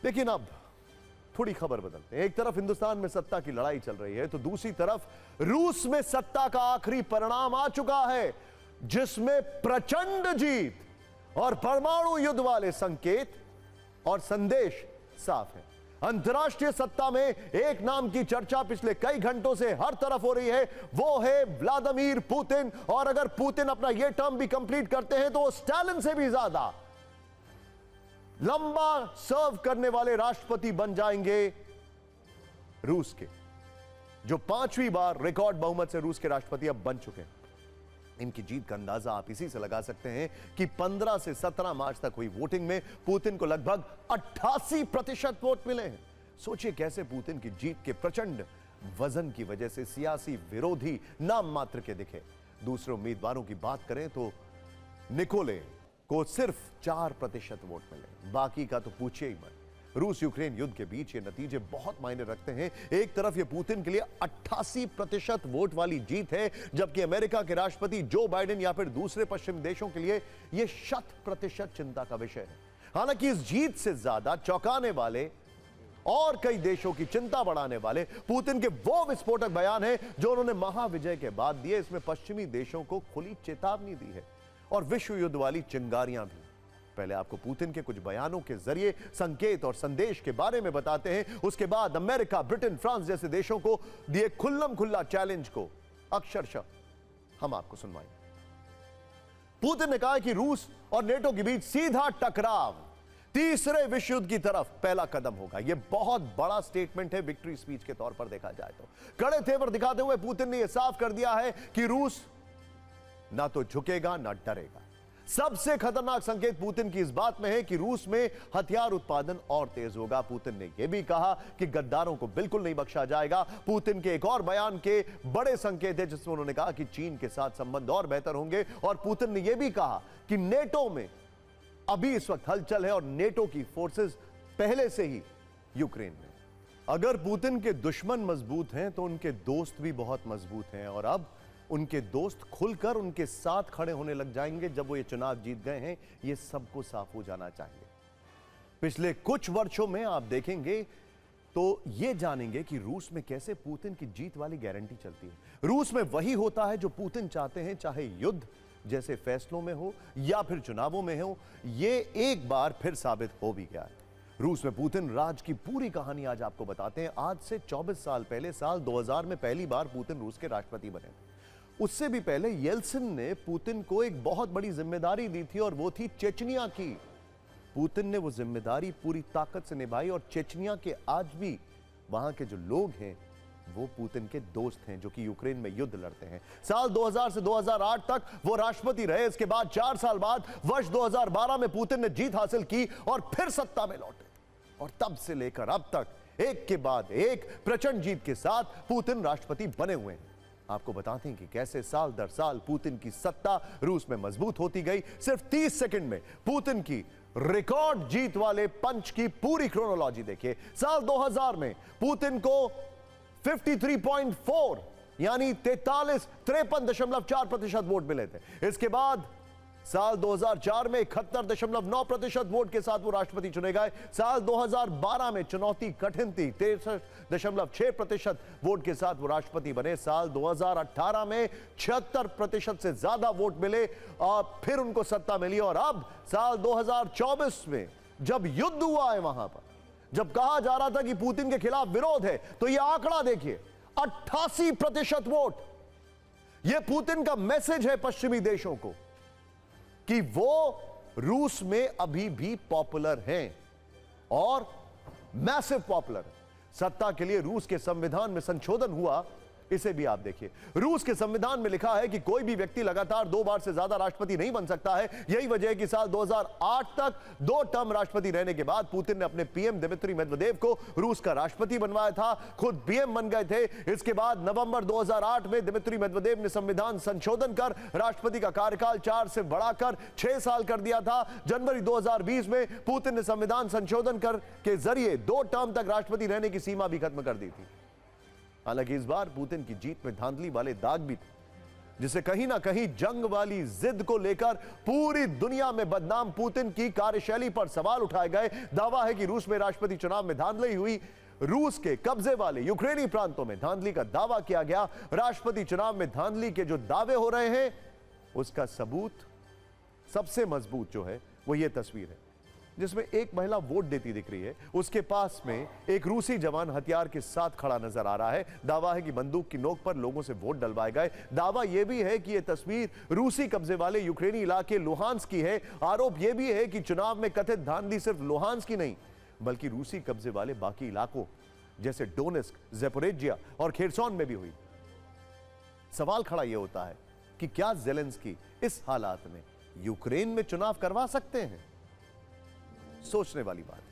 लेकिन अब थोड़ी खबर बदलते हैं। एक तरफ हिंदुस्तान में सत्ता की लड़ाई चल रही है तो दूसरी तरफ रूस में सत्ता का आखिरी परिणाम आ चुका है, जिसमें प्रचंड जीत और परमाणु युद्ध वाले संकेत और संदेश साफ है। अंतर्राष्ट्रीय सत्ता में एक नाम की चर्चा पिछले कई घंटों से हर तरफ हो रही है, वो है व्लादिमीर पुतिन। और अगर पुतिन अपना यह टर्म भी कंप्लीट करते हैं तो वो स्टालिन से भी ज्यादा लंबा सर्व करने वाले राष्ट्रपति बन जाएंगे रूस के, जो 5वीं बार रिकॉर्ड बहुमत से रूस के राष्ट्रपति अब बन चुके हैं। इनकी जीत का अंदाजा आप इसी से लगा सकते हैं कि 15 से 17 मार्च तक हुई वोटिंग में पुतिन को लगभग 88% वोट मिले हैं। सोचिए कैसे पुतिन की जीत के प्रचंड वजन की वजह से सियासी विरोधी नाम मात्र के दिखे। दूसरे उम्मीदवारों की बात करें तो निकोले को सिर्फ 4% वोट मिले, बाकी का तो पूछिए ही मत। रूस यूक्रेन युद्ध के बीच ये नतीजे बहुत मायने रखते हैं। एक तरफ ये पुतिन के लिए 88% वोट वाली जीत है, जबकि अमेरिका के राष्ट्रपति जो बाइडेन या फिर दूसरे पश्चिमी देशों के लिए यह 100% चिंता का विषय है। हालांकि इस जीत से ज्यादा चौंकाने वाले और कई देशों की चिंता बढ़ाने वाले पुतिन के वो विस्फोटक बयान है जो उन्होंने महाविजय के बाद दिए। इसमें पश्चिमी देशों को खुली चेतावनी दी है और विश्व युद्ध वाली चिंगारियां भी। पहले आपको पुतिन के कुछ बयानों के जरिए संकेत और संदेश के बारे में बताते हैं, उसके बाद अमेरिका, ब्रिटेन, फ्रांस जैसे देशों को दिए खुल्लम खुल्ला चैलेंज को अक्षरशः हम आपको सुनवाएंगे। पुतिन ने कहा कि रूस और नेटो के बीच सीधा टकराव तीसरे विश्व युद्ध की तरफ पहला कदम होगा। यह बहुत बड़ा स्टेटमेंट है विक्ट्री स्पीच के तौर पर देखा जाए तो। कड़े तेवर दिखाते हुए पुतिन ने यह साफ कर दिया है कि रूस ना तो झुकेगा ना डरेगा। सबसे खतरनाक संकेत पुतिन की इस बात में है कि रूस में हथियार उत्पादन और तेज होगा। पुतिन ने यह भी कहा कि गद्दारों को बिल्कुल नहीं बख्शा जाएगा। पुतिन के एक और बयान के बड़े संकेत है जिसमें उन्होंने कहा कि चीन के साथ संबंध और बेहतर होंगे। और पुतिन ने यह भी कहा कि नेटो में अभी इस वक्त हलचल है और नेटो की फोर्सेस पहले से ही यूक्रेन में। अगर पुतिन के दुश्मन मजबूत हैं तो उनके दोस्त भी बहुत मजबूत हैं और अब उनके दोस्त खुलकर उनके साथ खड़े होने लग जाएंगे जब वो ये चुनाव जीत गए हैं। ये सबको साफ हो जाना चाहिए। पिछले कुछ वर्षों में आप देखेंगे तो ये जानेंगे कि रूस में कैसे पुतिन की जीत वाली गारंटी चलती है। रूस में वही होता है जो पुतिन चाहते हैं, चाहे युद्ध जैसे फैसलों में हो या फिर चुनावों में हो। ये एक बार फिर साबित हो भी गया है। रूस में पुतिन राज की पूरी कहानी आज आपको बताते हैं। आज से 24 साल पहले साल 2000 में पहली बार पुतिन रूस के राष्ट्रपति बने। उससे भी पहले येल्सिन ने पुतिन को एक बहुत बड़ी जिम्मेदारी दी थी और वो थी चेचनिया की। पुतिन ने वो जिम्मेदारी पूरी ताकत से निभाई और चेचनिया के आज भी वहां के जो लोग हैं वो पुतिन के दोस्त हैं जो कि यूक्रेन में युद्ध लड़ते हैं। साल 2000 से 2008 तक वो राष्ट्रपति रहे। इसके बाद 4 साल बाद वर्ष 2012 में पुतिन ने जीत हासिल की और फिर सत्ता में लौटे और तब से लेकर अब तक एक के बाद एक प्रचंड जीत के साथ पुतिन राष्ट्रपति बने हुए हैं। आपको बताते हैं कि कैसे साल दर साल पुतिन की सत्ता रूस में मजबूत होती गई। सिर्फ 30 सेकंड में पुतिन की रिकॉर्ड जीत वाले पंच की पूरी क्रोनोलॉजी देखिए। साल 2000 में पुतिन को 53.4 यानी 53.4% वोट मिले थे। इसके बाद साल 2004 में 71.9% वोट के साथ वो राष्ट्रपति चुने गए। साल 2012 में चुनौती कठिन थी, 63.6% वोट के साथ वो राष्ट्रपति बने। साल 2018 में 76% से ज्यादा वोट मिले और फिर उनको सत्ता मिली। और अब साल 2024 में जब युद्ध हुआ है वहां पर, जब कहा जा रहा था कि पुतिन के खिलाफ विरोध है, तो यह आंकड़ा देखिए 88% वोट। यह पुतिन का मैसेज है पश्चिमी देशों को कि वो रूस में अभी भी पॉपुलर हैं और मैसिव पॉपुलर है। सत्ता के लिए रूस के संविधान में संशोधन हुआ, इसे भी आप देखिए। रूस के संविधान में लिखा है कि कोई भी व्यक्ति लगातार 2 बार से ज्यादा राष्ट्रपति नहीं बन सकता है। यही वजह है कि साल 2008 तक 2 टर्म राष्ट्रपति रहने के बाद पुतिन ने अपने पीएम दिमित्री मेदवेदेव को रूस का राष्ट्रपति बनवाया था, खुद पीएम बन गए थे। इसके बाद नवंबर 2008 में दिमित्री मेदवेदेव ने संविधान संशोधन कर राष्ट्रपति का कार्यकाल 4 से बढ़ाकर 6 साल कर दिया था। जनवरी 2020 में पुतिन ने संविधान संशोधन कर के जरिए 2 टर्म तक राष्ट्रपति रहने की सीमा भी खत्म कर दी थी। हालांकि इस बार पुतिन की जीत में धांधली वाले दाग भी थे। जिसे कहीं ना कहीं जंग वाली जिद को लेकर पूरी दुनिया में बदनाम पुतिन की कार्यशैली पर सवाल उठाए गए। दावा है कि रूस में राष्ट्रपति चुनाव में धांधली हुई, रूस के कब्जे वाले यूक्रेनी प्रांतों में धांधली का दावा किया गया। राष्ट्रपति चुनाव में धांधली के जो दावे हो रहे हैं उसका सबूत सबसे मजबूत जो है वो ये तस्वीर है, जिसमें एक महिला वोट देती दिख रही है। उसके पास में एक रूसी जवान हथियार के साथ खड़ा नजर आ रहा है। दावा है कि बंदूक की नोक पर लोगों से वोट डलवाए गए। दावा यह भी है कि यह तस्वीर रूसी कब्जे वाले यूक्रेनी इलाके लुहांस्क की है। आरोप यह भी है कि चुनाव में कथित धांधली सिर्फ लुहांस्क की नहीं बल्कि रूसी कब्जे वाले बाकी इलाकों जैसे डोनेस्क, ज़ेपोरिज्जिया और खेरसॉन में भी हुई। सवाल खड़ा यह होता है कि क्या ज़ेलेंस्की इस हालात में यूक्रेन में चुनाव करवा सकते हैं? सोचने वाली बात।